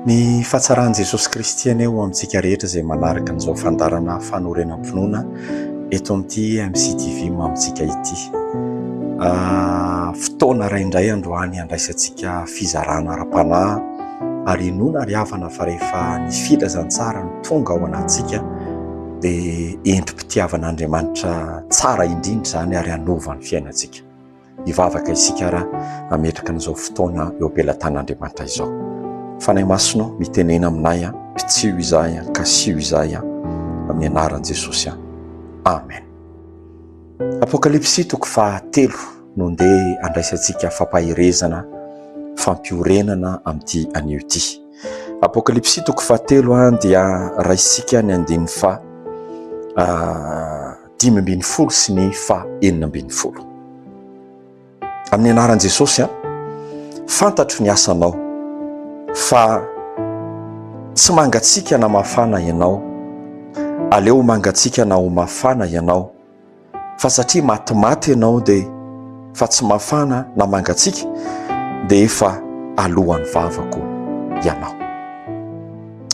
Ny fahatsarany Jesosy Kristy aneo amintsika rehetra izay manaraka an'izao fandarana fanorenam-pinoana eto amin'ity MCTV amintsika ity. Fotoana ray indray androany andraisantsika fizarana ara-panahy ary noana ary havana fa rehefa ny filazantsara ny tonga ao anatsika dia endrim-pitiavan'Andriamanitra tsara indrindra izany ary hanova ny fiainantsika. Hivavaka isika raha ametraka an'izao fotoana eo am-pelantan'Andriamanitra izao. Fanay masonao mitenena aminay pitsio izahay kasio izahay amin'ny anaran'i Jesosy. Amen. Apokalipsy toko 3 no ndeha andraisantsika fampahirezana fampiorenana amin'ity anio ity. Apokalipsy toko 3 dia raisika ny 5:12 sy ny 4:19. Amin'ny anaran'i Jesosy fantatro ny asanao fa tsy mangatsika na mafana ianao, aleo mangatsika na ho mafana ianao, fa satria matimaty ianao dia fa tsy mafana na mangatsika dia efa alohan'ny vavako ianao.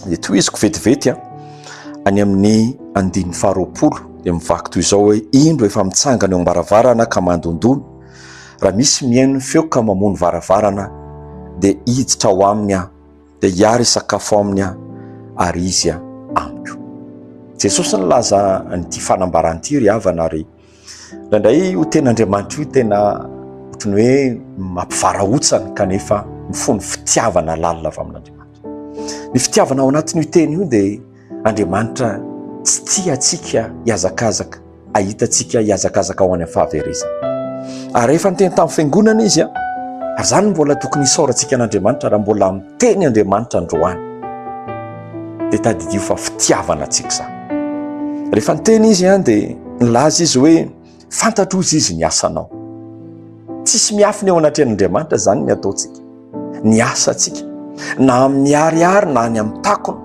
Dia toy izy kovetivety any amin'ny 9:20 dia mivaky toy izao hoe: indro efa mitsangana eo am-baravarana ka mandondona, raha misy mihaino feo ka mamono varavarana dia hiditra ao aminy dia hiary sakafo aminy ary izy amiko. Jesosy nilaza nyity fanambarana ity ry havana ary indraindray io ten'Andriamanitra io tena ohatry ny hoe mampivarahontsana kanefa mifono fitiavana lalina avy amin'Andriamanitra. Ny fitiavana ao anatin'io teny io dia Andriamanitra tsy tia antsika hiazakazaka, ahitantsika hiazakazaka ao any amin'ny fahaverezana. Ary rehefa niteny tamin'ny fiangonana izy ary zany mbola tokony hisaorantsika an'Andriamanitra raha mbola miteny Andriamanitra androany dia tadidio fa fitiavana antsika izany. Rehefa niteny izy dia nilaza izy hoe fantatro izy ny asanao. Tsisy miafina eo anatrehan'Andriamanitra zany ny ataontsika, ny asantsika, na amin'ny ariary na ny amin'ny takona,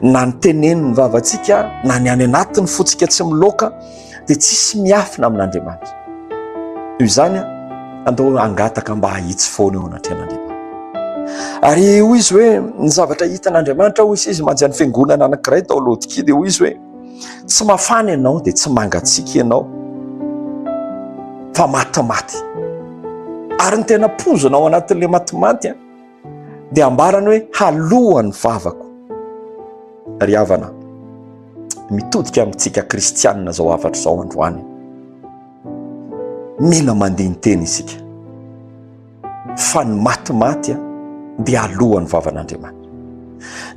na ny teneny ny vavantsika na ny any anatiny fotsika tsy miloka, dia tsisy miafina amin'Andriamanitra. Io zany andao angataka mba hahitsy foana eo anatrehan'Andriamanitra. Ary io izy hoe ny zavatra hitan'Andriamanitra ho izy manjany fiangonana anankiray tao Laodikea dia ho izy hoe tsy mafana ianao dia tsy mangatsika ianao fa matimaty. Ary ny tena pozona ao anatin'ilay matimaty dia ambarany hoe halohan'ny vavako. Ry havana mitodika amintsika kristianina zao havatra zao androany, mila mandeha ny teny isika fa ny matimaty dia alohan'ny vavan'Andriamanitra.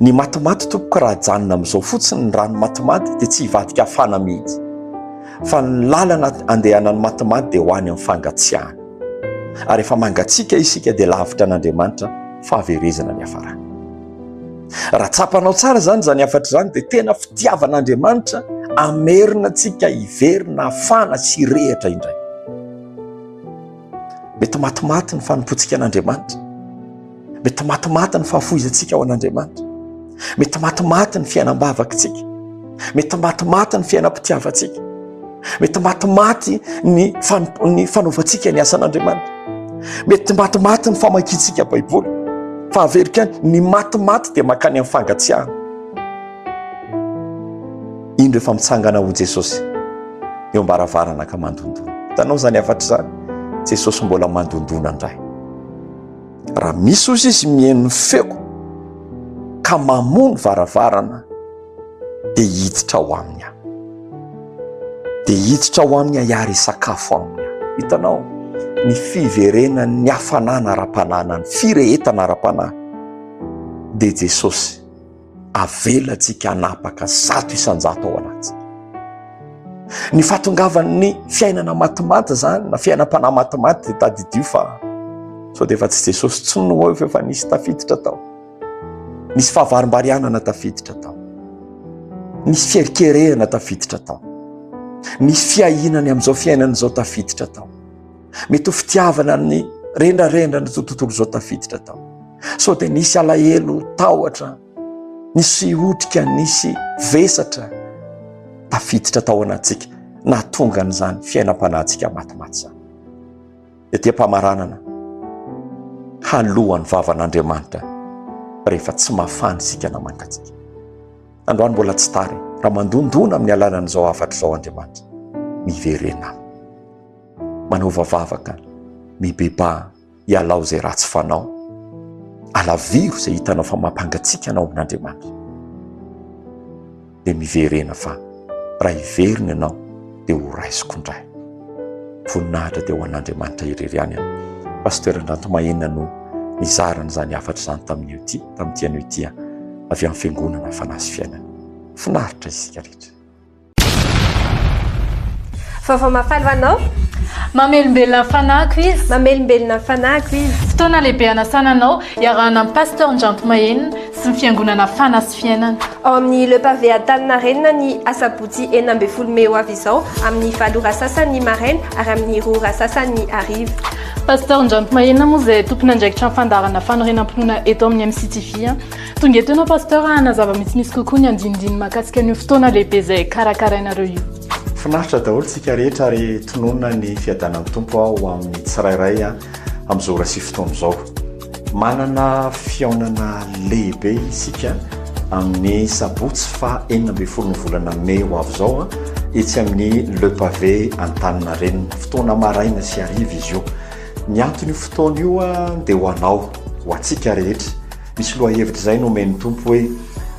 Ny matimaty tompoko raha janona amin'izao fotsiny ny rano matimaty dia tsy hivadika hafana mihitsy, fa ny lalana andehanan'ny matimaty dia ho any amin'ny fangatsiahana. Ary efa mangatsika isika dia lavitra an'Andriamanitra fahaverezana ny hafarana. Raha tsapanao tsara zany hafatra zany dia tena fitiavan'Andriamanitra amerina antsika hiverina hafana sy hirehitra indray. Mety matimaty ny fanompotsika an'Andriamanitra, mety matimaty ny fahafoizantsika ao an'Andriamanitra, mety matimaty ny fiainam-bavakantsika, mety matimaty ny fiainam-pitiavantsika, mety matimaty ny fanaovantsika ny asan'Andriamanitra, mety matimaty ny famakiantsika Baiboly, fa averika ny matimaty dia makany amin'ny fangatsiahana. Indro efa mitsangana ho Jesosy eo am-baravarana ka mandondona. Hitanao zany afatra zany, Jesosy mbola mandondona indray. Raha misy ozy izy mihaino feko ka mamono varavarana dia hiditra ao aminy, dia hiditra ao aminy hiary sakafo aminy. Hitanao ny fiverenany ny hafanana ara-panahy, ny firehetana ara-panahy dia Jesosy avelantsika hanapaka 100 isan-jato ao anatsika. Ny fahatongavan'ny fiainana matimaty zany na fiainam-panahy matimaty dia tadidio fa sao dia efa tsy Jesosy tsy no efa nisy tafiditra tao, nisy fahavarim-barianana tafiditra tao, nisy fierkerehana tafiditra tao, nisy fiahinany amin'izao fiainana izao tafiditra tao, mety ho fitiavana ny rendrarendra ny tontolo izao tafiditra tao. Sao dia nisy alahelo tahotra, nisy otrika, nisy vesatra tafiditra tao anatsika nahatonga an'izany fiainam-panahintsika matimaty zany. Dia tia-pamaranana halohan'ny vavan'Andriamanitra rehefa tsy mafany isika namangatsika. Androany mbola tsy tary raha mandondona amin'ny alalan'izao afatra izao Andriamanitra, miverena manao vavavaka, mibeba hialao izay ratsy fanao, alaviro izay hitanao fa mampangatsika anao amin'Andriamanitra, dia miverena fa raha hiverina ianao dia ho raisiko indray. Voninahitra dia ho an'Andriamanitra irery ihany any. Pasteur Andrantomahenina no nizarana izany afatra izany tamin'ity anio ity avy amin'ny fiangonana Fanasy Fiainana. Finaritra isika rehetra. Vaovao mafaly anao? Mamelombelona fanahiko izy. Mamelombelona fanahiko izy. Fotoana lehibe anasana anao iarahana amin'ny Pasteur Andrantomahenina sy ny fiangonana Fanasy Fiainana. Ao amin'ny Le Pavé Antaninarenina ny asabotsy 12 May ho avy izao, amin'ny 7 ora sasany maraina ary amin'ny 2 ora sasany hariva. Pasteur Andrantomahenina moa izay tompony andraikitra ny fandarana fanorenam-ponona eto amin'ny MCTV. Tonga eto ianao Pasteur hanazava misimisy kokoa ny andinindiny mahakasika ny fotoana lehibe izay karakarainareo io. Finaritra daholo tsika rehetra ary tononona ny fiadanan'ny tompo ao amin'ny tsirairay amin'izao ora sy fotoana izao. Manana fiaonana lehibe isika amin'ny sabotsy fa 12 ny volana May ho avy izao etsy amin'ny Le Pavé Antaninarenina, fotoana maraina sy hariva izy io. Ny antony io fotoana io dia ho anao, ho antsika rehetra. Misy lohahevitra izay no omen'ny tompo hoe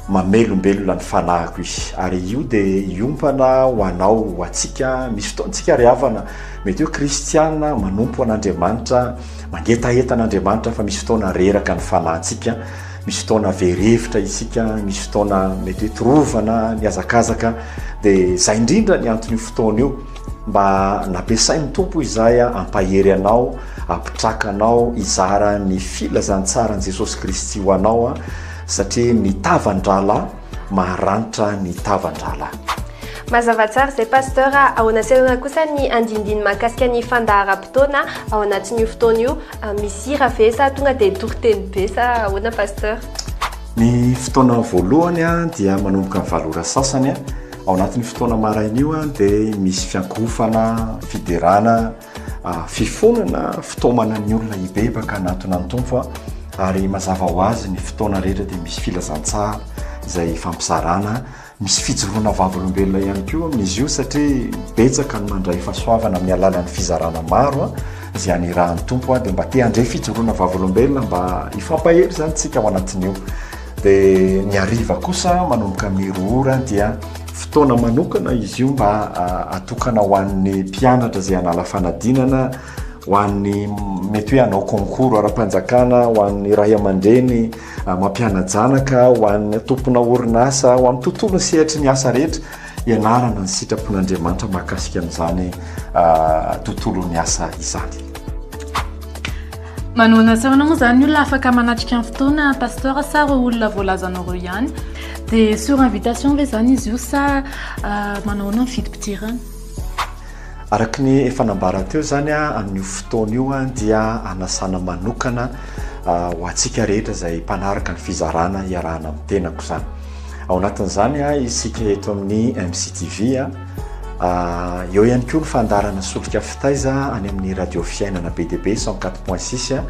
mamelombelona ny fanahiko izy, ary io dia iompana ho anao, ho antsika. Misy fotoantsika ry havana, mety hoe kristiana manompo an'Andriamanitra, mangetaeta an'Andriamanitra, fa misy fotoana reraka ny fanahintsika, misy fotoana verevitra isika, misy fotoana mety hoe torovana ny azakazaka. Dia izay indrindra ny antony fotoana io, mba nampiasain'ny tompo izay ampahery anao, ampitraka anao izara ny filazantsara ny Jesosy Kristy ho anao, satria ny tavan-drala maharanitra ny tavan-drala. Mazava tsara izay Pasteur. Ahoana selona kosa ny andindiny mahakasika ny fandaharam-potoana ao anatin'io fotoana io, misy hira ve sa tonga dia toriteny be sa ahoana Pasteur? Ny fotoana voalohany dia manomboka ny 7 ora sasany. Ao anatin'ny fotoana maraina io dia misy fiankofana, fiderana, fifonana, fitaomana ny olona hibebaka anatona ny tompo, ary mazava ho azy ny fotoana rehetra dia misy filazantsara izay fampizarana, misy fijoroana vavolombelona ihany koa amin'izy io, satria betsaka ny mandray fahasoavana amin'ny alalan'ny fizarana maro izay anirahan'ny tompo dia mba te handray fijoroana vavolombelona mba hifampahery izany tsika ao anatin'io. Dia ny hariva kosa manomboka amin'ny 2 ora dia fotoana manokana izy io mba atokana ho an'ny mpianatra izay hanala fanadinana, ho an'ny mety hoe hanao concours ara-panjakana, ho an'ny ray aman-dreny mampiana-janaka, ho an'ny tompona orinasa, ho amin'ny tontolo ny sehatra ny asa rehetra, ianarana ny sitrapon'Andriamanitra mahakasika amin'izany tontolo ny asa izany. Manoana sehoana moa izany olona afaka manatrika ny fotoana Pasteur sa ireo olona voalazanareo ihany, dia sur invitation ve izany izy io sa manahoana ny fidim-pidirana? Araka ny efa nambara teo izany amin'io fotoana io dia anasana manokana ho antsika rehetra izay mpanaraka ny fizarana iarahana amin'ny tenako izany. Ao anatin'izany isika eto amin'ny MCTV, eo ihany koa ny fandarana solika fitaiza any amin'ny radio Fiainana BDB 104.6,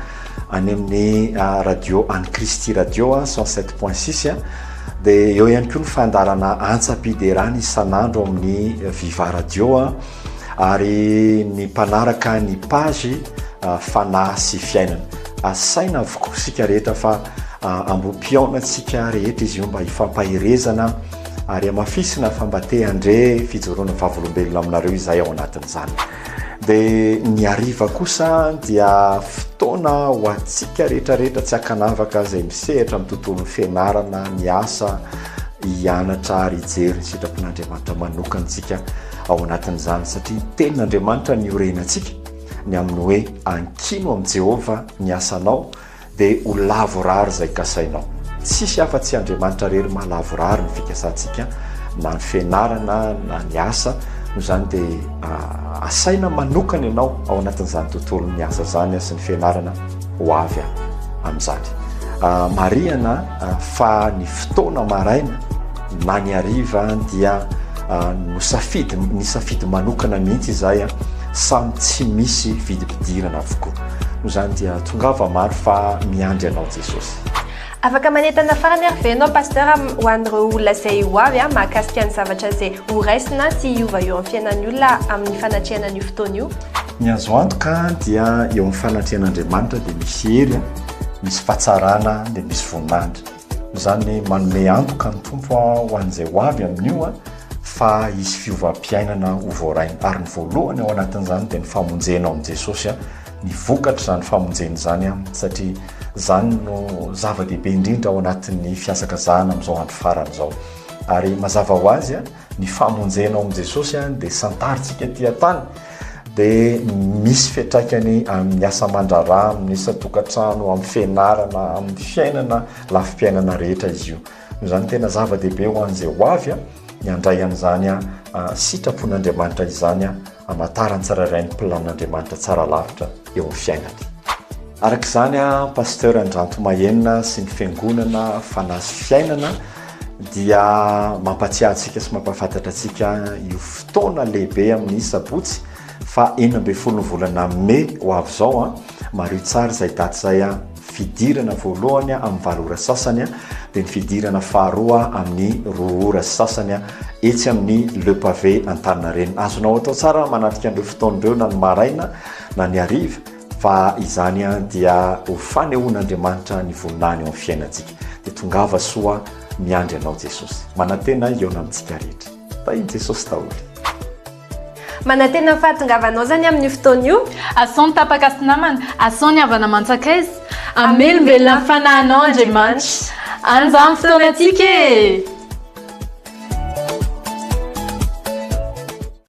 any amin'ny radio An'i Kristy radio 107.6, dia eo ihany koa ny fandarana Antsapiderany isan'andro amin'ny Viva radio, ary ny mpanaraka ny page Fanasy Fiainana. Asaina avokoa sika rehetra fa ambom-piaona tsika rehetra izy io mba hifampaherezana ary amafisina fa mba te andre fijoroana vavolombelona aminareo izay ao anatin'izany. Dia ny hariva kosa dia fotoana ho antsika rehetrarehetra tsy hakanavaka izay misehatra amin'ny tontolon'ny fianarana, ny asa, hianatra ary hijery ny sitrapon'Andriamanitra manokantsika ao anatin'izany, satria tenin'Andriamanitra ny orenantsika ny amin'ny hoe ankino amin'ny Jehova ny asanao dia ho lavorary izay kasainao. Tsisy afa-tsy Andriamanitra rery mahalavorary ny fikasantsika, na ny fianarana na ny asa. No izany dia asaina manokana ianao ao anatin'izany tontolo ny asa izany sy ny fianarana ho avy amin'izany. Mariana fa ny fotoana maraina na ny hariva dia ny safidy manokana mihitsy izay samy tsy misy vidim-pidirana avokoa. No izany dia tongava maro fa miandry anao Jesosy. afaka manentana farany ary ve anao pasteur ho an'ireo olona izay ho avy a mahakasika ny zavatra izay ho raisina sy hiova eo amin'ny fiainan'ny olona amin'ny fanatrehana an'io fotoana io. Ny azo antoka dia eo amin'ny fanatrehan'Andriamanitra dia misy hery, misy fahatsarana dia misy voninahitra. Izany manome antoka ny tompo ho an'izay ho avy amin'io fa hisy fiovam-piainana ho voaraina. Ary ny voalohany ao anatin'izany dia ny famonjena ao amin'i Jesosy, ny vokatra izany famonjena izany satria izany no zava-dehibe indrindra ao anatin'ny fiasakazahana amin'izao andro farany izao. Ary mazava ho azy ny famonjena ao amin'i Jesosy dia santaritsika ty tany dia misy fiantraikany amin'ny asa aman-draharaha, amin'ny asa tokantrano, amin'ny fianarana, amin'ny fiainana lafim-piainana rehetra izy io. Izany tena zava-dehibe ho an'izay ho avy ny handray an'izany sitrapon'Andriamanitra izany hamantarany tsirairay ny planin'Andriamanitra tsara lavitra eo amin'ny fiainana. Araka izany pasteur Andranto Mahenina sy ny fiangonana Fanasy Fiainana dia mampatsiahy antsika sy mampafantatra antsika io fotoana lehibe amin'ny sabotsy fa 12 volana May ho avy izao mario tsara izay daty izay fidirana voalohany amin'ny 8 ora sasany dia ny fidirana faharoa amin'ny 2 ora sasany etsy amin'ny Le Pavé Antaninarenina. Azonao atao tsara manatrika an'ireo fotoan'ireo na ny maraina na ny hariva fa izany dia ho fanehoan'Andriamanitra ny voninahiny eo amin'ny fiainantsika. Dia tongava soa miandry anao Jesosy. Manantena eo amintsika rehetra. Tahiny Jesosy daholo. Manantena fahatongavanao zany amin'ny fotoana io. Asao ny tapaka sy namana, asao ny havana mantsakaizy, amelombelona ny fanahinao Andriamanitra. An'izany fotoana antsika e!